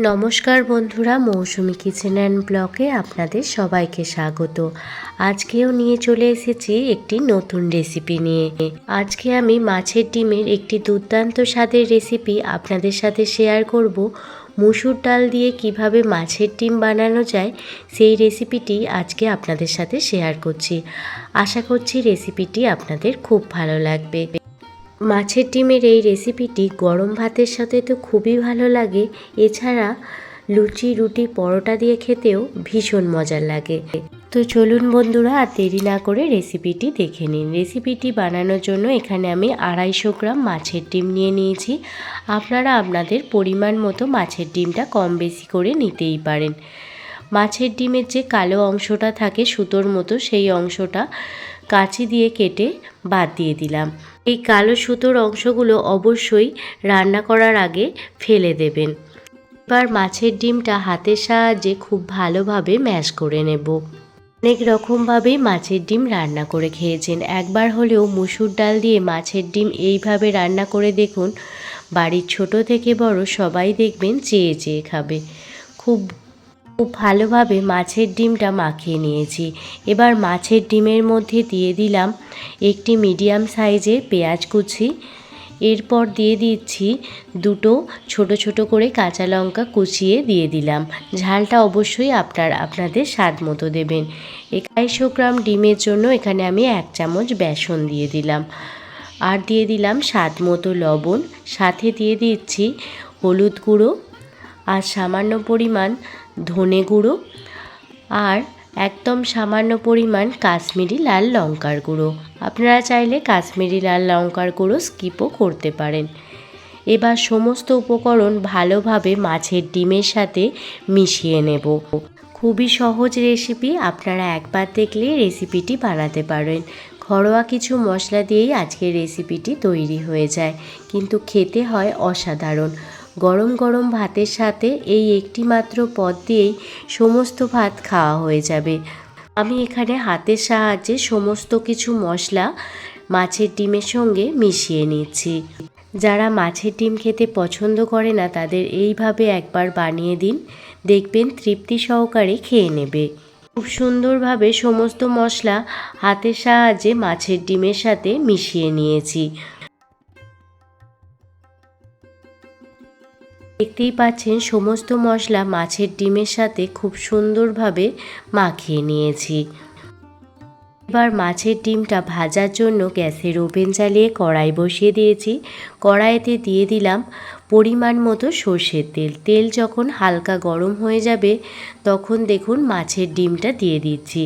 নমস্কার বন্ধুরা, মৌসুমি kitchen and ব্লগে আপনাদের সবাইকে স্বাগত। আজকেও নিয়ে চলে এসেছি একটি নতুন রেসিপি নিয়ে। আজকে আমি মাছের ডিমের একটি দুর্দান্ত স্বাদের রেসিপি আপনাদের সাথে শেয়ার করব। মুসুর ডাল দিয়ে কিভাবে মাছের ডিম বানানো যায় সেই রেসিপিটি আজকে আপনাদের সাথে শেয়ার করছি। আশা করছি রেসিপিটি আপনাদের খুব ভালো লাগবে। মাছের ডিমের এই রেসিপিটি গরম ভাতের সাথে তো খুবই ভালো লাগে, এছাড়া লুচি, রুটি, পরোটা দিয়ে খেতেও ভীষণ মজার লাগে। তো চলুন বন্ধুরা, আর দেরি না করে রেসিপিটি দেখে নিন। রেসিপিটি বানানোর জন্য এখানে আমি 250 গ্রাম মাছের ডিম নিয়ে নিয়েছি। আপনারা আপনাদের পরিমাণ মতো মাছের ডিমটা কম বেশি করে নিতেই পারেন। মাছের ডিমের যে কালো অংশটা থাকে সুতোর মতো, সেই অংশটা কাঁচি দিয়ে কেটে বাদ দিয়ে দিলাম। এই কালো সুতোর অংশগুলো অবশ্যই রান্না করার আগে ফেলে দেবেন। এবার মাছের ডিমটা হাতের সাহায্যে খুব ভালোভাবে ম্যাশ করে নেব। অনেক রকমভাবেই মাছের ডিম রান্না করে খেয়েছেন, একবার হলেও মুসুর ডাল দিয়ে মাছের ডিম এইভাবে রান্না করে দেখুন। বাড়ির ছোট থেকে বড় সবাই দেখবেন চেয়ে চেয়ে খাবে। খুব ভালোভাবে মাছের ডিমটা মাখিয়ে নিয়েছি। এবার মাছের ডিমের মধ্যে দিয়ে দিলাম একটি মিডিয়াম সাইজের পেঁয়াজ কুচি। এরপর দিয়ে দিচ্ছি দুটো ছোট ছোট করে কাঁচা লঙ্কা কুচিয়ে দিয়ে দিলাম। ঝালটা অবশ্যই আপনাদের স্বাদ মতো দেবেন। 250 গ্রাম ডিমের জন্য এখানে আমি 1 চামচ বেসন দিয়ে দিলাম, আর দিয়ে দিলাম স্বাদ মতো লবণ। সাথে দিয়ে দিচ্ছি হলুদ গুঁড়ো, আর সামান্য পরিমাণ ধনে গুঁড়ো, আর একদম সামান্য পরিমাণ কাশ্মীরি লাল লঙ্কার গুঁড়ো। আপনারা চাইলে কাশ্মীরি লাল লঙ্কার গুঁড়ো স্কিপও করতে পারেন। এবার সমস্ত উপকরণ ভালোভাবে মাছের ডিমের সাথে মিশিয়ে নেব। খুবই সহজ রেসিপি, আপনারা একবার দেখলে রেসিপিটি বানাতে পারেন। ঘরোয়া কিছু মশলা দিয়েই আজকের রেসিপিটি তৈরি হয়ে যায়, কিন্তু খেতে হয় অসাধারণ। গরম গরম ভাতের সাথে এই একটি মাত্র পদ দিয়েই সমস্ত ভাত খাওয়া হয়ে যাবে। আমি এখানে হাতের সাহায্যে সমস্ত কিছু মশলা মাছের ডিমের সঙ্গে মিশিয়ে নিচ্ছি। যারা মাছের ডিম খেতে পছন্দ করে না তাদের এইভাবে একবার বানিয়ে দিন, দেখবেন তৃপ্তি সহকারে খেয়ে নেবে। খুব সুন্দরভাবে সমস্ত মশলা হাতের সাহায্যে মাছের ডিমের সাথে মিশিয়ে নিয়েছি। দেখতেই পাচ্ছেন সমস্ত মশলা মাছের ডিমের সাথে খুব সুন্দরভাবে মাখিয়ে নিয়েছি। এবার মাছের ডিমটা ভাজার জন্য গ্যাসের ওভেন জ্বালিয়ে কড়াই বসিয়ে দিয়েছি। কড়াইতে দিয়ে দিলাম পরিমাণ মতো সর্ষের তেল। তেল যখন হালকা গরম হয়ে যাবে তখন দেখুন মাছের ডিমটা দিয়ে দিচ্ছি।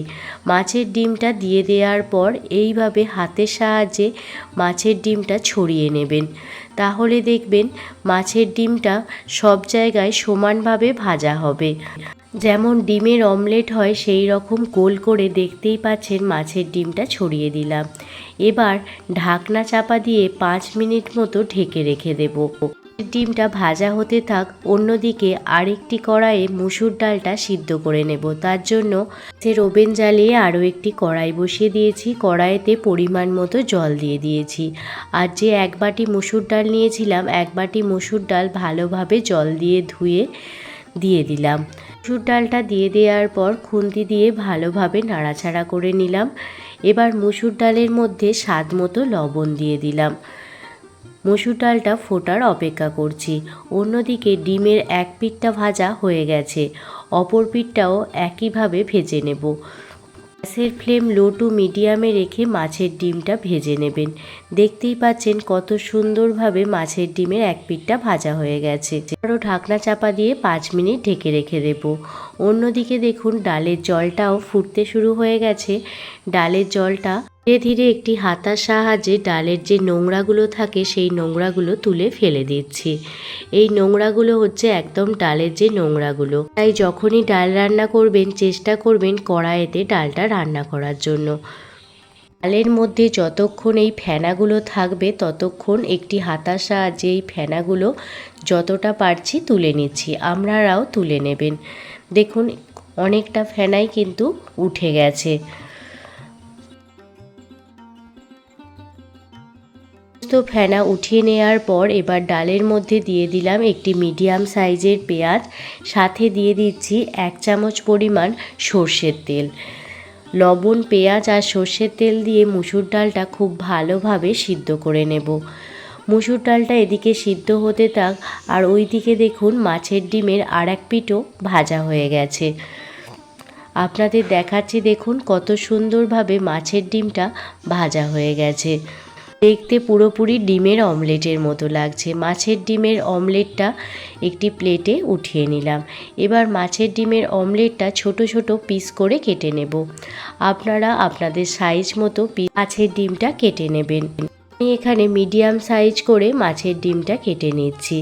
মাছের ডিমটা দিয়ে দেওয়ার পর এইভাবে হাতের সাহায্যে মাছের ডিমটা ছড়িয়ে নেবেন। তাহলে দেখবেন মাছের ডিমটা সব জায়গায় সমানভাবে ভাজা হবে। যেমন ডিমের অমলেট হয় সেই রকম গোল করে দেখতেই পাচ্ছেন মাছের ডিমটা ছড়িয়ে দিলাম। এবার ঢাকনা চাপা দিয়ে 5 মিনিট মতো ঢেকে রেখে দেব। ডিমটা ভাজা হতে থাক, অন্যদিকে আরেকটি কড়াইয়ে মুসুর ডালটা সিদ্ধ করে নেব। তার জন্য ওভেন জ্বালিয়ে আরও একটি কড়াই বসিয়ে দিয়েছি। কড়াইতে পরিমাণ মতো জল দিয়ে দিয়েছি, আর যে 1 বাটি মুসুর ডাল নিয়েছিলাম 1 বাটি মুসুর ডাল ভালোভাবে জল দিয়ে ধুয়ে দিয়ে দিলাম। মুসুর ডালটা দিয়ে দেওয়ার পর খুন্তি দিয়ে ভালোভাবে নাড়াচাড়া করে নিলাম। এবার মুসুর ডালের মধ্যে স্বাদ মতো লবণ দিয়ে দিলাম। মুসুর ডালটা ফোটার অপেক্ষা করছি। অন্যদিকে ডিমের এক পিঠটা ভাজা হয়ে গেছে, অপর পিঠটাও একইভাবে ভেজে নেব। গ্যাসের ফ্লেম লো টু মিডিয়ামে রেখে মাছের ডিমটা ভেজে নেবেন। দেখতেই পাচ্ছেন কত সুন্দরভাবে মাছের ডিমের এক পিঠটা ভাজা হয়ে গেছে। আরও ঢাকনা চাপা দিয়ে 5 মিনিট ঢেকে রেখে দেব। অন্যদিকে দেখুন ডালের জলটাও ফুটতে শুরু হয়ে গেছে। ডালের জলটা ধীরে ধীরে একটি হাতার সাহায্যে ডালের যে নোংরাগুলো থাকে সেই নোংরাগুলো তুলে ফেলে দিচ্ছি। এই নোংরাগুলো হচ্ছে একদম ডালের যে নোংরাগুলো। তাই যখনই ডাল রান্না করবেন চেষ্টা করবেন কড়াইতে ডালটা রান্না করার জন্য। ডালের মধ্যে যতক্ষণ এই ফেনাগুলো থাকবে ততক্ষণ একটি হাতার সাহায্যে এই ফেনাগুলো যতটা পারছি তুলে নিচ্ছি। আপনারাও তুলে নেবেন। দেখুন অনেকটা ফেনাই কিন্তু উঠে গেছে। সমস্ত ফেনা উঠিয়ে নেওয়ার পর এবার ডালের মধ্যে দিয়ে দিলাম একটি মিডিয়াম সাইজের পেঁয়াজ, সাথে দিয়ে দিচ্ছি 1 চামচ পরিমাণ সর্ষের তেল। লবণ, পেঁয়াজ আর সর্ষের তেল দিয়ে মুসুর ডালটা খুব ভালোভাবে সিদ্ধ করে নেব। মুসুর ডালটা এদিকে সিদ্ধ হতে থাক, আর ওইদিকে দেখুন মাছের ডিমের আর এক পিঠও ভাজা হয়ে গেছে। আপনাদের দেখাচ্ছি, দেখুন কত সুন্দরভাবে মাছের ডিমটা ভাজা হয়ে গেছে। দেখতে পুরোপুরি ডিমের অমলেটের মতো লাগছে। মাছের ডিমের অমলেটটা একটি প্লেটে উঠিয়ে নিলাম। এবার মাছের ডিমের অমলেটটা ছোট ছোট পিস করে কেটে নেব। আপনারা আপনাদের সাইজ মতো মাছের ডিমটা কেটে নেবেন। আমি এখানে মিডিয়াম সাইজ করে মাছের ডিমটা কেটে নিচ্ছি।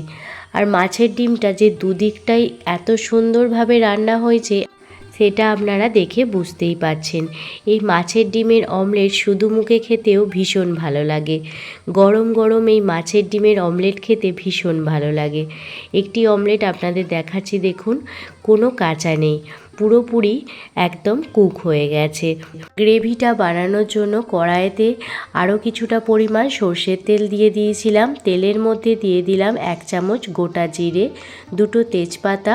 আর মাছের ডিমটা যে দুদিকটাই এত সুন্দরভাবে রান্না হয়েছে সেটা আপনারা দেখে বুঝতেই পারছেন। এই মাছের ডিমের অমলেট শুধু মুখে খেতেও ভীষণ ভালো লাগে। গরম গরম এই মাছের ডিমের অমলেট খেতে ভীষণ ভালো লাগে। একটি অমলেট আপনাদের দেখাচ্ছি, দেখুন কোনো কাঁচা নেই, পুরোপুরি একদম কুক হয়ে গেছে। গ্রেভিটা বানানোর জন্য কড়াইতে আরও কিছুটা পরিমাণ সর্ষের তেল দিয়ে দিয়েছিলাম। তেলের মধ্যে দিয়ে দিলাম 1 চামচ গোটা জিরে, 2টো তেজপাতা,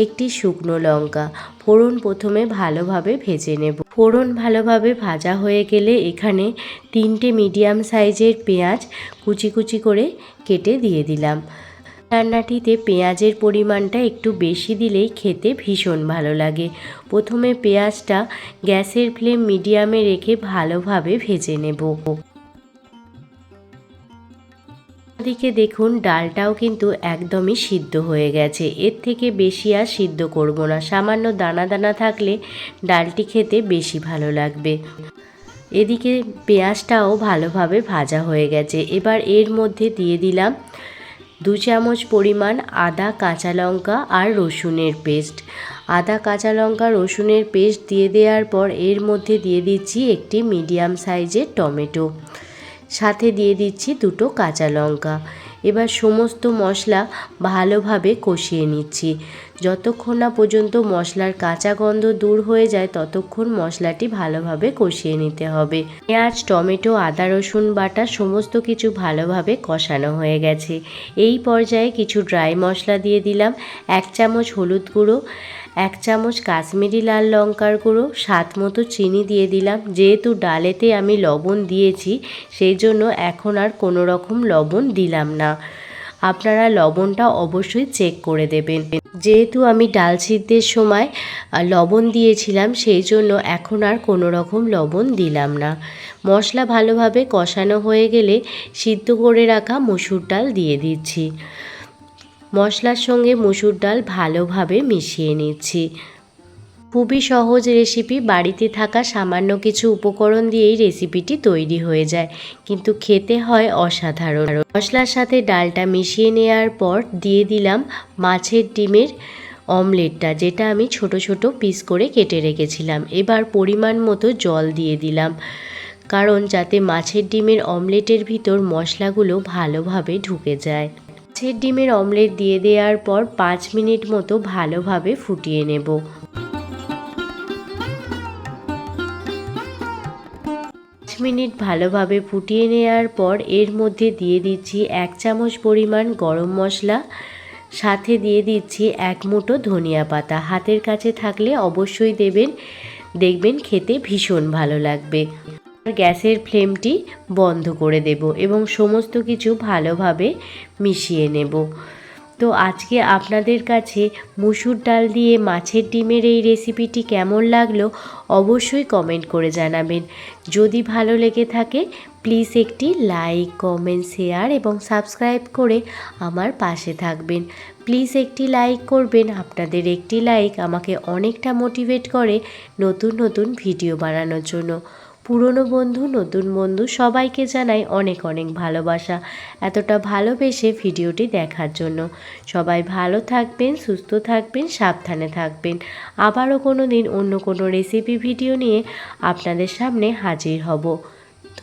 একটি শুকনো লঙ্কা। ফোড়ন প্রথমে ভালোভাবে ভেজে নেব। ফোড়ন ভালোভাবে ভাজা হয়ে গেলে এখানে 3টে মিডিয়াম সাইজের পেঁয়াজ কুচি কুচি করে কেটে দিয়ে দিলাম। রান্নাটিতে পেঁয়াজের পরিমাণটা একটু বেশি দিলেই খেতে ভীষণ ভালো লাগে। প্রথমে পেঁয়াজটা গ্যাসের ফ্লেম মিডিয়ামে রেখে ভালোভাবে ভেজে নেব। ওদিকে দেখুন ডালটাও কিন্তু একদমই সিদ্ধ হয়ে গেছে। এর থেকে বেশি আর সিদ্ধ করব না, সামান্য দানা দানা থাকলে ডালটি খেতে বেশি ভালো লাগবে। এদিকে পেঁয়াজটাও ভালোভাবে ভাজা হয়ে গেছে। এবার এর মধ্যে দিয়ে দিলাম 2 চামচ পরিমাণ আদা, কাঁচা লঙ্কা আর রসুনের পেস্ট। আদা, কাঁচা লঙ্কা, রসুনের পেস্ট দিয়ে দেওয়ার পর এর মধ্যে দিয়ে দিচ্ছি একটি মিডিয়াম সাইজের টমেটো, সাথে দিয়ে দিচ্ছি 2টো কাঁচা লঙ্কা। এবার সমস্ত মশলা ভালোভাবে কষিয়ে নিচ্ছি। যতক্ষণ না পর্যন্ত মশলার কাঁচা গন্ধ দূর হয়ে যায় ততক্ষণ মশলাটি ভালোভাবে কষিয়ে নিতে হবে। পেঁয়াজ, টমেটো, আদা, রসুন বাটা সমস্ত কিছু ভালোভাবে কষানো হয়ে গেছে। এই পর্যায়ে কিছু ড্রাই মশলা দিয়ে দিলাম। 1 চামচ হলুদ গুঁড়ো, 1 চামচ কাশ্মীরি লাল লঙ্কার গুঁড়ো, স্বাদ মতো চিনি দিয়ে দিলাম। যেহেতু ডালেতে আমি লবণ দিয়েছি সেই জন্য এখন আর কোনো রকম লবণ দিলাম না। আপনারা লবণটা অবশ্যই চেক করে দেবেন। যেহেতু আমি ডাল সিদ্ধের সময় লবণ দিয়েছিলাম সেই জন্য এখন আর কোনো রকম লবণ দিলাম না। মশলা ভালোভাবে কষানো হয়ে গেলে সিদ্ধ করে রাখা মসুর ডাল দিয়ে দিচ্ছি। মশলার সঙ্গে মসুর ডাল ভালোভাবে মিশিয়ে নিচ্ছি। খুবই সহজ রেসিপি, বাড়িতে থাকা সামান্য কিছু উপকরণ দিয়েই রেসিপিটি তৈরি হয়ে যায়, কিন্তু খেতে হয় অসাধারণ। মশলার সাথে ডালটা মিশিয়ে নেওয়ার পর দিয়ে দিলাম মাছের ডিমের অমলেটটা, যেটা আমি ছোট ছোট পিস করে কেটে রেখেছিলাম। এবার পরিমাণ মতো জল দিয়ে দিলাম, কারণ যাতে মাছের ডিমের অমলেটের ভিতর মশলাগুলো ভালোভাবে ঢুকে যায়। মাছের ডিমের অমলেট দিয়ে দেওয়ার পর 5 মিনিট মতো ভালোভাবে ফুটিয়ে নেব। 5 মিনিট ভালোভাবে ফুটিয়ে নেওয়ার পর এর মধ্যে দিয়ে দিচ্ছি 1 চামচ পরিমাণ গরম মশলা, সাথে দিয়ে দিচ্ছি 1 মুঠো ধনিয়া পাতা। হাতের কাছে থাকলে অবশ্যই দেবেন, দেখবেন খেতে ভীষণ ভালো লাগবে। গ্যাসের ফ্লেমটি বন্ধ করে দেব এবং সমস্ত কিছু ভালোভাবে মিশিয়ে নেব। তো আজকে আপনাদের কাছে মুসুর ডাল দিয়ে মাছের ডিমের এই রেসিপিটি কেমন লাগলো অবশ্যই কমেন্ট করে জানাবেন। যদি ভালো লেগে থাকে প্লিজ একটি লাইক, কমেন্ট, শেয়ার এবং সাবস্ক্রাইব করে আমার পাশে থাকবেন। প্লিজ একটি লাইক করবেন, আপনাদের একটি লাইক আমাকে অনেকটা মোটিভেট করে নতুন নতুন ভিডিও বানানোর জন্য। পুরনো বন্ধু, নতুন বন্ধু সবাইকে জানাই অনেক অনেক ভালোবাসা এতটা ভালোবেসে ভিডিওটি দেখার জন্য। সবাই ভালো থাকবেন, সুস্থ থাকবেন, সাবধানে থাকবেন। আবারও কোনো দিন অন্য কোনো রেসিপি ভিডিও নিয়ে আপনাদের সামনে হাজির হব।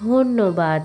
ধন্যবাদ।